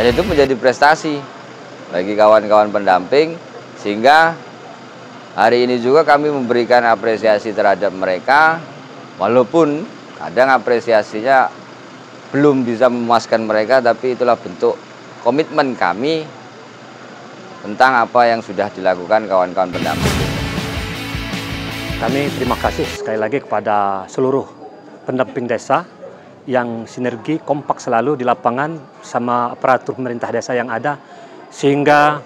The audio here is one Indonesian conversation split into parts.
Dan itu menjadi prestasi bagi kawan-kawan pendamping, sehingga hari ini juga kami memberikan apresiasi terhadap mereka, walaupun kadang apresiasinya belum bisa memuaskan mereka, tapi itulah bentuk komitmen kami tentang apa yang sudah dilakukan kawan-kawan pendamping. Kami terima kasih sekali lagi kepada seluruh pendamping desa yang sinergi kompak selalu di lapangan sama aparatur pemerintah desa yang ada, sehingga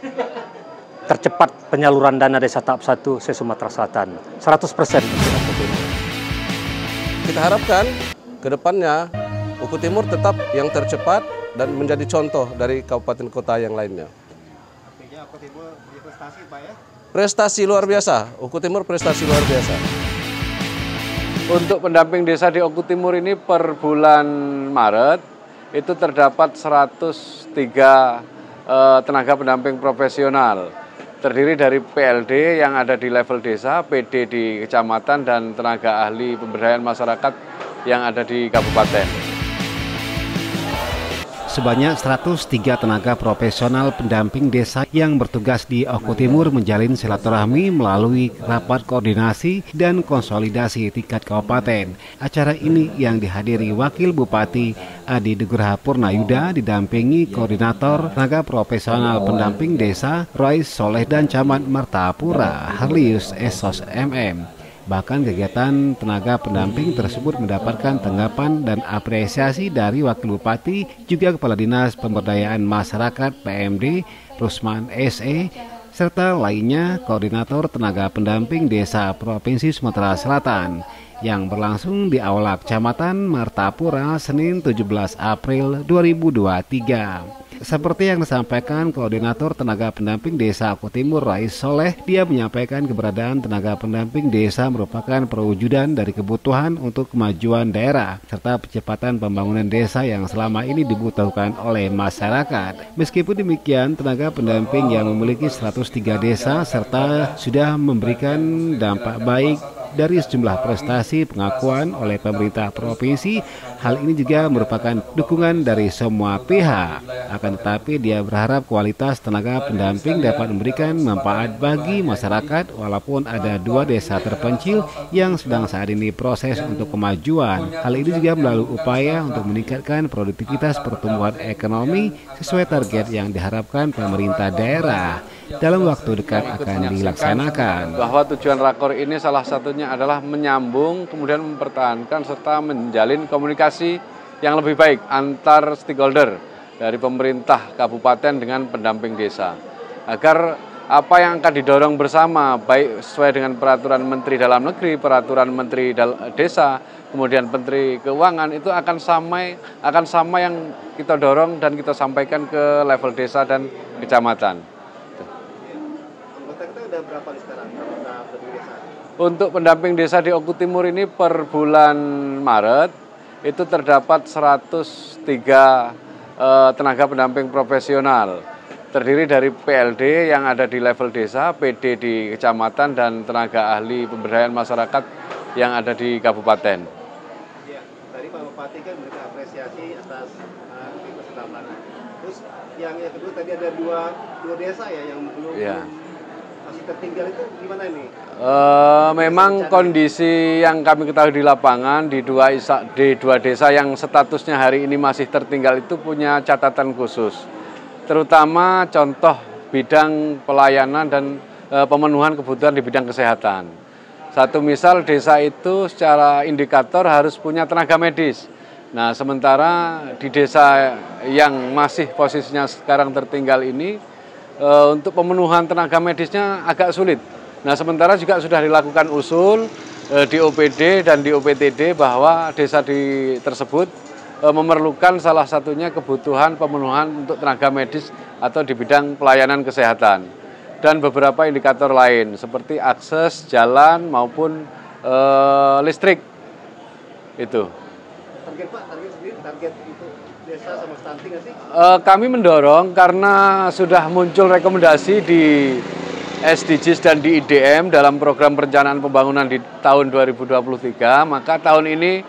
tercepat penyaluran dana desa tahap 1 se-Sumatera Selatan 100%. Kita harapkan ke depannya Oku Timur tetap yang tercepat dan menjadi contoh dari kabupaten kota yang lainnya. Artinya Oku Timur punya prestasi, Pak ya? Prestasi luar biasa, Oku Timur prestasi luar biasa. Untuk pendamping desa di Oku Timur ini per bulan Maret itu terdapat 103 tenaga pendamping profesional. Terdiri dari PLD yang ada di level desa, PD di kecamatan, dan tenaga ahli pemberdayaan masyarakat yang ada di kabupaten. Sebanyak 103 tenaga profesional pendamping desa yang bertugas di Oku Timur menjalin silaturahmi melalui rapat koordinasi dan konsolidasi tingkat kabupaten. Acara ini yang dihadiri Wakil Bupati Adi Nugraha Purnayuda didampingi koordinator tenaga profesional pendamping desa Rois Soleh dan Camat Martapura Harlius Esos MM. Bahkan kegiatan tenaga pendamping tersebut mendapatkan tanggapan dan apresiasi dari Wakil Bupati, juga Kepala Dinas Pemberdayaan Masyarakat PMD Rusman SE, serta lainnya koordinator tenaga pendamping desa Provinsi Sumatera Selatan yang berlangsung di Aula Kecamatan Martapura Senin 17 April 2023. Seperti yang disampaikan koordinator tenaga pendamping desa Oku Timur Rais Soleh, dia menyampaikan keberadaan tenaga pendamping desa merupakan perwujudan dari kebutuhan untuk kemajuan daerah serta percepatan pembangunan desa yang selama ini dibutuhkan oleh masyarakat. Meskipun demikian, tenaga pendamping yang memiliki 103 desa serta sudah memberikan dampak baik dari sejumlah prestasi pengakuan oleh pemerintah provinsi. Hal ini juga merupakan dukungan dari semua pihak. Akan tetapi dia berharap kualitas tenaga pendamping dapat memberikan manfaat bagi masyarakat walaupun ada 2 desa terpencil yang sedang saat ini proses untuk kemajuan. Hal ini juga melalui upaya untuk meningkatkan produktivitas pertumbuhan ekonomi sesuai target yang diharapkan pemerintah daerah. Dalam waktu dekat akan dilaksanakan. Bahwa tujuan rakor ini salah satunya adalah menyambung, kemudian mempertahankan serta menjalin komunikasi yang lebih baik antar stakeholder dari pemerintah kabupaten dengan pendamping desa. Agar apa yang akan didorong bersama, baik sesuai dengan peraturan Menteri Dalam Negeri, peraturan Menteri Desa, kemudian Menteri Keuangan, itu akan sama yang kita dorong dan kita sampaikan ke level desa dan kecamatan. Ada berapa sekarang pendamping desa? Untuk pendamping desa di Oku Timur ini per bulan Maret itu terdapat 103 tenaga pendamping profesional. Terdiri dari PLD yang ada di level desa, PD di kecamatan, dan tenaga ahli pemberdayaan masyarakat yang ada di kabupaten. Ya, tadi Pak Bupati kan memberikan apresiasi atas kebersamaan. Terus yang kedua tadi ada dua desa ya yang belum masih tertinggal, itu gimana ini? Memang kondisi yang kami ketahui di lapangan di dua desa yang statusnya hari ini masih tertinggal itu punya catatan khusus. Terutama contoh bidang pelayanan dan pemenuhan kebutuhan di bidang kesehatan. Satu misal desa itu secara indikator harus punya tenaga medis. Nah, sementara di desa yang masih posisinya sekarang tertinggal ini, untuk pemenuhan tenaga medisnya agak sulit. Nah, sementara juga sudah dilakukan usul di OPD dan di OPTD bahwa desa tersebut memerlukan salah satunya kebutuhan pemenuhan untuk tenaga medis atau di bidang pelayanan kesehatan. Dan beberapa indikator lain seperti akses jalan maupun listrik. Itu. Target Pak, target itu desa sama stunting nggak sih? Kami mendorong karena sudah muncul rekomendasi di SDGs dan di IDM dalam program perencanaan pembangunan di tahun 2023, maka tahun ini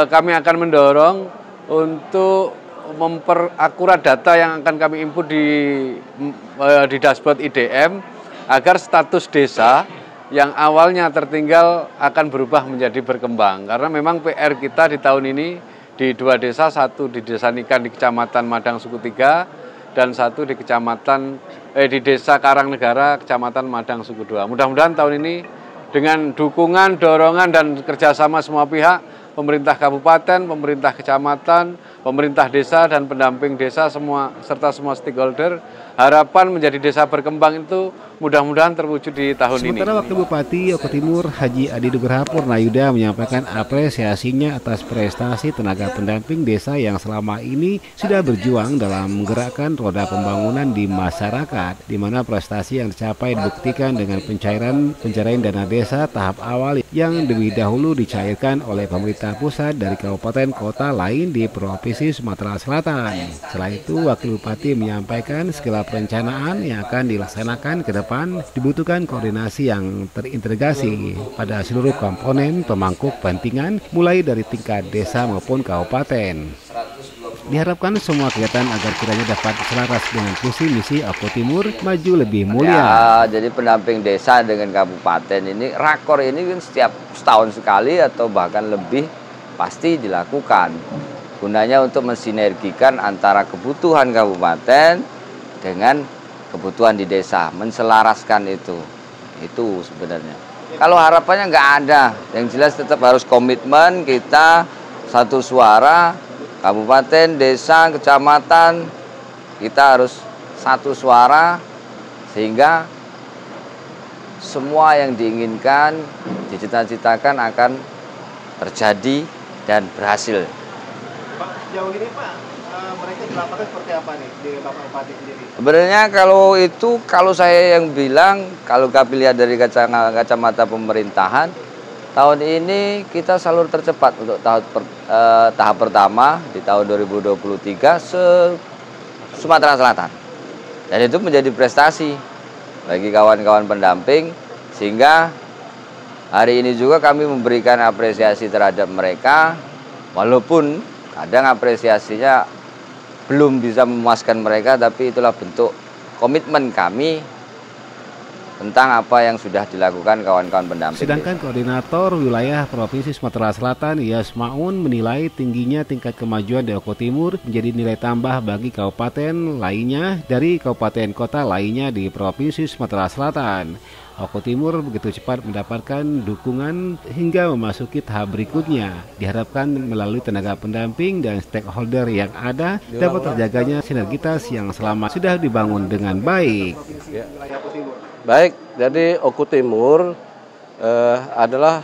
kami akan mendorong untuk memperakurat data yang akan kami input di dashboard IDM agar status desa yang awalnya tertinggal akan berubah menjadi berkembang. Karena memang PR kita di tahun ini di 2 desa, satu di Desa Nikan di Kecamatan Madang Suku 3 dan satu di di Desa Karangnegara Kecamatan Madang Suku 2. Mudah-mudahan tahun ini dengan dukungan, dorongan dan kerjasama semua pihak, pemerintah kabupaten, pemerintah kecamatan, pemerintah desa dan pendamping desa serta semua stakeholder, harapan menjadi desa berkembang itu mudah-mudahan terwujud di tahun ini. Sementara Wakil Bupati Oku Timur Haji Adi Nugraha Purnayuda menyampaikan apresiasinya atas prestasi tenaga pendamping desa yang selama ini sudah berjuang dalam menggerakkan roda pembangunan di masyarakat, di mana prestasi yang dicapai dibuktikan dengan pencairan dana desa tahap awal yang lebih dahulu dicairkan oleh pemerintah pusat dari kabupaten kota lain di Provinsi Sumatera Selatan. Selain itu, Wakil Bupati menyampaikan segala perencanaan yang akan dilaksanakan ke depan dibutuhkan koordinasi yang terintegrasi pada seluruh komponen pemangku kepentingan mulai dari tingkat desa maupun kabupaten. Diharapkan semua kegiatan agar kiranya dapat selaras dengan visi misi Oku Timur maju lebih mulia. Ya, jadi pendamping desa dengan kabupaten ini, rakor ini kan setiap setahun sekali atau bahkan lebih pasti dilakukan. Gunanya untuk mensinergikan antara kebutuhan kabupaten dengan kebutuhan di desa, menselaraskan itu sebenarnya. Kalau harapannya nggak ada, yang jelas tetap harus komitmen kita satu suara, kabupaten, desa, kecamatan, kita harus satu suara sehingga semua yang diinginkan, dicita-citakan akan terjadi dan berhasil. Pak, sejauh ini Pak, mereka di lapangan seperti apa nih di Bapak Bupati sendiri? Sebenarnya kalau saya yang bilang, kalau kami lihat dari kacamata pemerintahan, tahun ini kita salur tercepat untuk tahap pertama di tahun 2023 Sumatera Selatan. Dan itu menjadi prestasi bagi kawan-kawan pendamping, sehingga hari ini juga kami memberikan apresiasi terhadap mereka, walaupun kadang apresiasinya belum bisa memuaskan mereka, tapi itulah bentuk komitmen kami tentang apa yang sudah dilakukan kawan-kawan pendamping. Sedangkan Koordinator Wilayah Provinsi Sumatera Selatan, Yas Maun, menilai tingginya tingkat kemajuan di Oku Timur menjadi nilai tambah bagi kabupaten lainnya dari kabupaten kota lainnya di Provinsi Sumatera Selatan. Oku Timur begitu cepat mendapatkan dukungan hingga memasuki tahap berikutnya. Diharapkan melalui tenaga pendamping dan stakeholder yang ada dapat terjaganya sinergitas yang selama sudah dibangun dengan baik. Baik, jadi Oku Timur adalah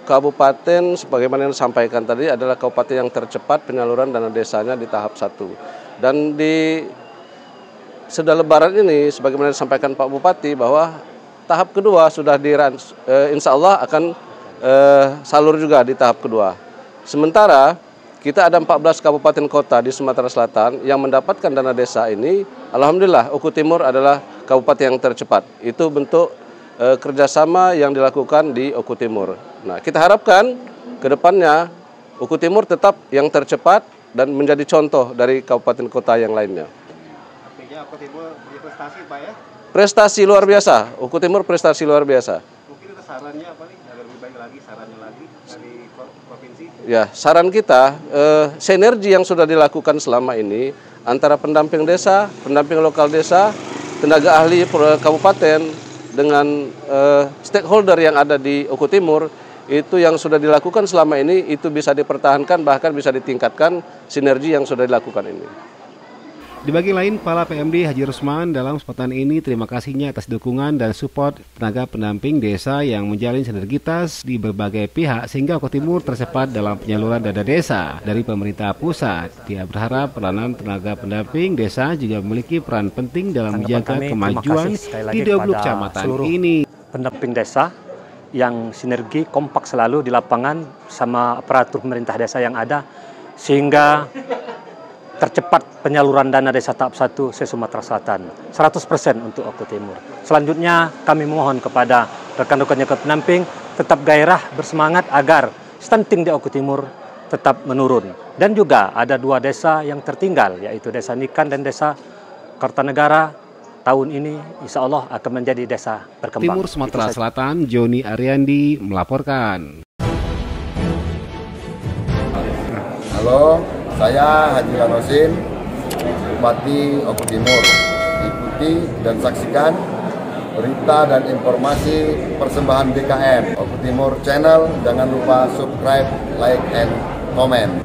kabupaten sebagaimana yang disampaikan tadi adalah kabupaten yang tercepat penyaluran dana desanya di tahap 1. Dan di sudah lebaran ini sebagaimana disampaikan Pak Bupati bahwa tahap kedua sudah insya Allah akan salur juga di tahap kedua. Sementara kita ada 14 kabupaten kota di Sumatera Selatan yang mendapatkan dana desa ini. Alhamdulillah Oku Timur adalah kabupaten yang tercepat. Itu bentuk kerjasama yang dilakukan di Oku Timur. Nah, kita harapkan ke depannya Oku Timur tetap yang tercepat dan menjadi contoh dari kabupaten kota yang lainnya. Artinya Oku Timur berprestasi Pak ya? Prestasi luar biasa, Oku Timur prestasi luar biasa. Mungkin ada sarannya apa nih, agar lebih baik lagi sarannya lagi dari provinsi? Ya, saran kita, sinergi yang sudah dilakukan selama ini antara pendamping desa, pendamping lokal desa, tenaga ahli kabupaten dengan stakeholder yang ada di Oku Timur, itu yang sudah dilakukan selama ini itu bisa dipertahankan bahkan bisa ditingkatkan sinergi yang sudah dilakukan ini. Di bagian lain, Kepala PMD Haji Rusman dalam kesempatan ini terima kasihnya atas dukungan dan support tenaga pendamping desa yang menjalin sinergitas di berbagai pihak sehingga Oku Timur tercepat dalam penyaluran dana desa dari pemerintah pusat. Dia berharap peranan tenaga pendamping desa juga memiliki peran penting dalam menjaga kemajuan di 20 kecamatan ini. Pendamping desa yang sinergi kompak selalu di lapangan sama aparatur pemerintah desa yang ada sehingga tercepat penyaluran dana desa tahap 1 se-Sumatera Selatan 100% untuk Oku Timur. Selanjutnya kami mohon kepada rekan-rekannya ke pendamping tetap gairah bersemangat agar stunting di Oku Timur tetap menurun. Dan juga ada 2 desa yang tertinggal, yaitu Desa Nikan dan Desa Kartanegara. Tahun ini insya Allah akan menjadi desa berkembang. Timur Sumatera Selatan, Joni Ariandi melaporkan. Halo, saya Haji Lanosin, Bupati Oku Timur. Ikuti dan saksikan berita dan informasi persembahan BKM Oku Timur Channel. Jangan lupa subscribe, like, and comment.